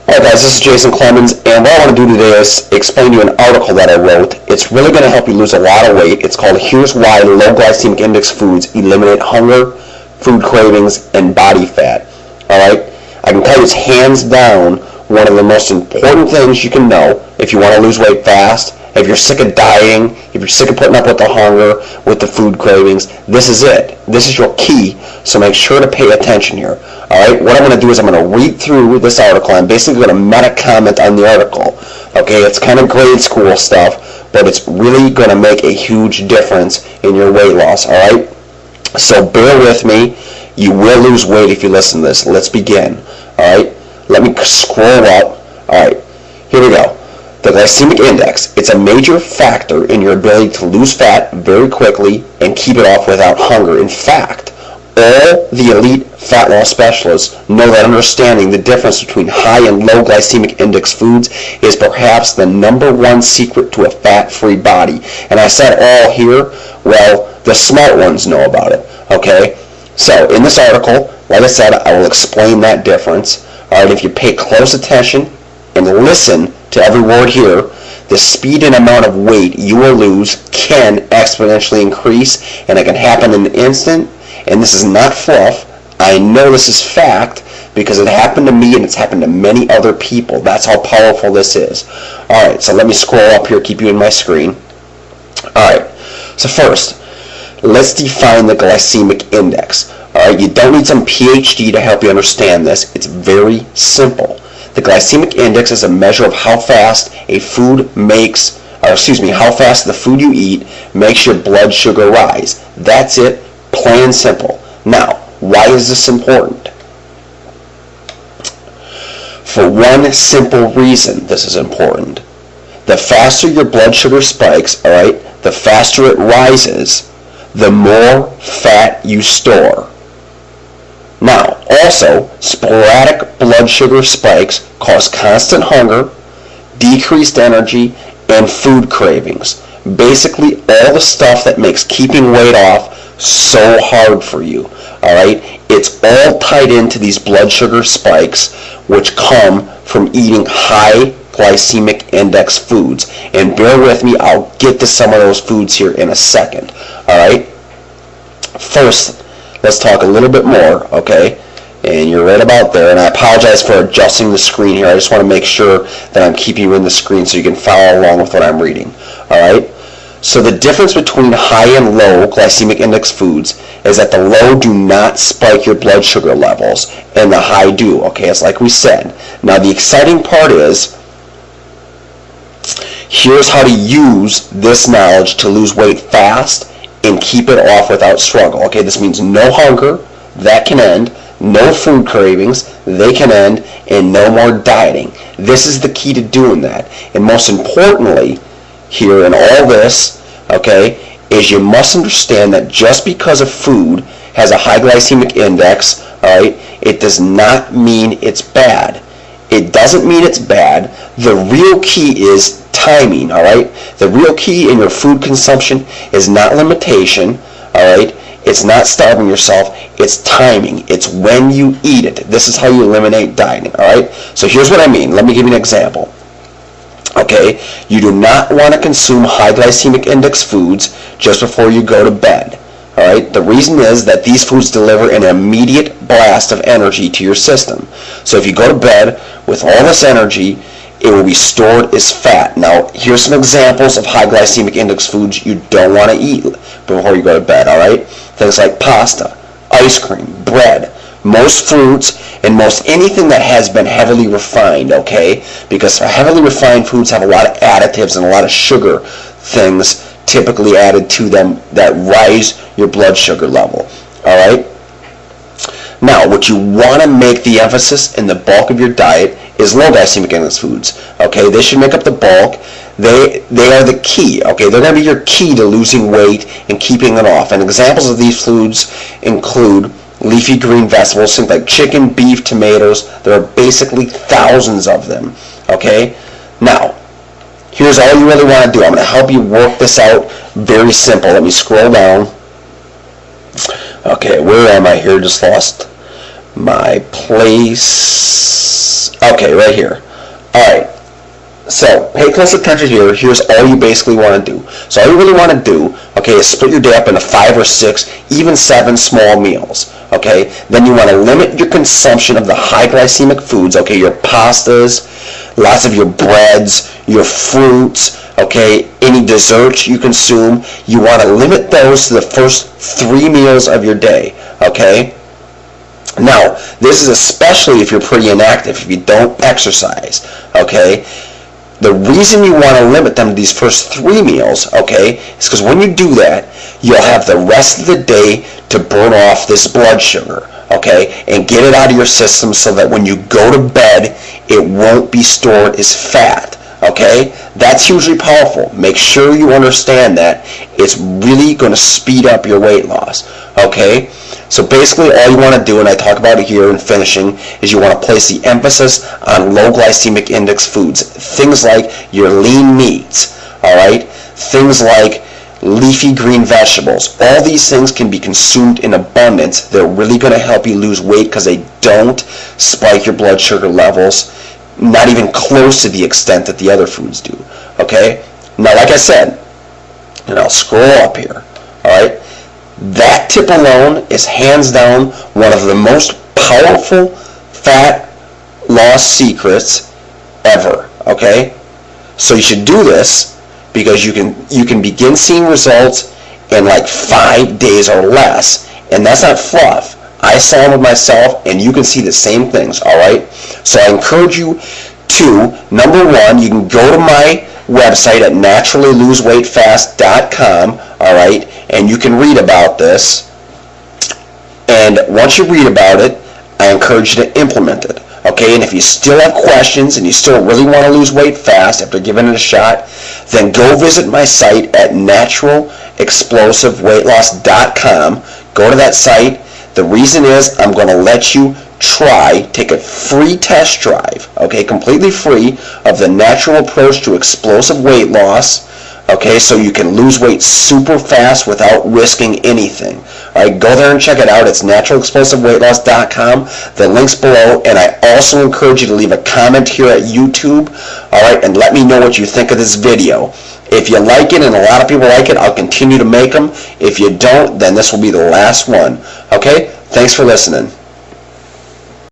Alright guys, this is Jason Clemens, and what I want to do today is explain to you an article that I wrote. It's really going to help you lose a lot of weight. It's called Here's Why Low Glycemic Index Foods Eliminate Hunger, Food Cravings, and Body Fat. Alright? I can tell you it's hands down one of the most important things you can know if you want to lose weight fast. If you're sick of dieting, if you're sick of putting up with the hunger, with the food cravings, this is it. This is your key, so make sure to pay attention here. Alright, what I'm going to do is I'm going to read through this article. I'm basically going to meta-comment on the article. Okay, it's kind of grade school stuff, but it's really going to make a huge difference in your weight loss. Alright, so bear with me. You will lose weight if you listen to this. Let's begin. Alright, let me scroll up. Alright, here we go. The glycemic index, it's a major factor in your ability to lose fat very quickly and keep it off without hunger. In fact, all the elite fat loss specialists know that understanding the difference between high and low glycemic index foods is perhaps the number one secret to a fat-free body. And I said all here, well, the smart ones know about it, okay? So in this article, like I said, I will explain that difference. All right, if you pay close attention and listen to every word here, the speed and amount of weight you will lose can exponentially increase, and it can happen in an instant. And this is not fluff. I know this is fact because it happened to me and it's happened to many other people. That's how powerful this is. Alright, so let me scroll up here, keep you in my screen. Alright, so first, let's define the glycemic index. Alright, you don't need some PhD to help you understand this. It's very simple. The glycemic index is a measure of how fast a food makes, how fast the food you eat makes your blood sugar rise. That's it. Plain and simple. Now, why is this important? For one simple reason this is important. The faster your blood sugar spikes, alright, the faster it rises, the more fat you store. Now, also, sporadic blood sugar spikes cause constant hunger, decreased energy, and food cravings. Basically, all the stuff that makes keeping weight off so hard for you. Alright, it's all tied into these blood sugar spikes, which come from eating high glycemic index foods. And bear with me, I'll get to some of those foods here in a second. Alright, first, let's talk a little bit more, okay? And you're right about there, and I apologize for adjusting the screen here. I just want to make sure that I'm keeping you in the screen so you can follow along with what I'm reading. Alright? So the difference between high and low glycemic index foods is that the low do not spike your blood sugar levels, and the high do. Okay, it's like we said. Now the exciting part is, here's how to use this knowledge to lose weight fast and keep it off without struggle. Okay, this means no hunger, that can end, no food cravings, they can end, and no more dieting. This is the key to doing that. And most importantly, here in all this, okay, is you must understand that just because a food has a high glycemic index, alright, it does not mean it's bad. It doesn't mean it's bad. The real key is timing, alright? The real key in your food consumption is not limitation, alright? It's not starving yourself, it's timing. It's when you eat it. This is how you eliminate dieting, alright? So here's what I mean. Let me give you an example. Okay, you do not want to consume high glycemic index foods just before you go to bed. Alright, the reason is that these foods deliver an immediate blast of energy to your system. So if you go to bed with all this energy, it will be stored as fat. Now, here's some examples of high glycemic index foods you don't want to eat before you go to bed, alright? Things like pasta, ice cream, bread, most fruits, and most anything that has been heavily refined, okay? Because heavily refined foods have a lot of additives and a lot of sugar things typically added to them that rise your blood sugar level, alright? Now, what you want to make the emphasis in the bulk of your diet is low glycemic index foods, okay? They should make up the bulk. They are the key, okay? They're going to be your key to losing weight and keeping it off. And examples of these foods include leafy green vegetables, things like chicken, beef, tomatoes. There are basically thousands of them, okay? Now, here's all you really want to do. I'm going to help you work this out. Very simple. Let me scroll down. Okay, where am I here? Just lost my place. Okay. Okay, right here. Alright, so pay close attention here. Here's all you basically want to do. So all you really want to do, okay, is split your day up into 5 or 6, even 7 small meals. Okay, then you want to limit your consumption of the high glycemic foods, okay, your pastas, lots of your breads, your fruits, okay, any desserts you consume. You want to limit those to the first 3 meals of your day, okay? Now, this is especially if you're pretty inactive, if you don't exercise, okay? The reason you want to limit them to these first 3 meals, okay, is because when you do that, you'll have the rest of the day to burn off this blood sugar, okay, and get it out of your system so that when you go to bed, it won't be stored as fat, okay? That's hugely powerful. Make sure you understand that. It's really going to speed up your weight loss, okay? So basically all you want to do, and I talk about it here in finishing, is you want to place the emphasis on low glycemic index foods. Things like your lean meats, alright? Things like leafy green vegetables. All these things can be consumed in abundance. They're really going to help you lose weight because they don't spike your blood sugar levels, not even close to the extent that the other foods do, okay? Now, like I said, and I'll scroll up here, alright? That tip alone is hands down one of the most powerful fat loss secrets ever, okay? So you should do this because you can begin seeing results in like 5 days or less, and that's not fluff. I saw them with myself, and you can see the same things, alright? So I encourage you to, number one, you can go to my website at naturallyloseweightfast.com, alright, and you can read about this, and once you read about it, I encourage you to implement it, okay? And if you still have questions and you still really want to lose weight fast after giving it a shot, then go visit my site at naturalexplosiveweightloss.com. Go to that site. The reason is I'm going to let you take a free test drive, okay, completely free, of the natural approach to explosive weight loss, okay, so you can lose weight super fast without risking anything. All right, go there and check it out. It's naturalexplosiveweightloss.com. The link's below, and I also encourage you to leave a comment here at YouTube, all right, and let me know what you think of this video. If you like it, and a lot of people like it, I'll continue to make them. If you don't, then this will be the last one, okay? Thanks for listening.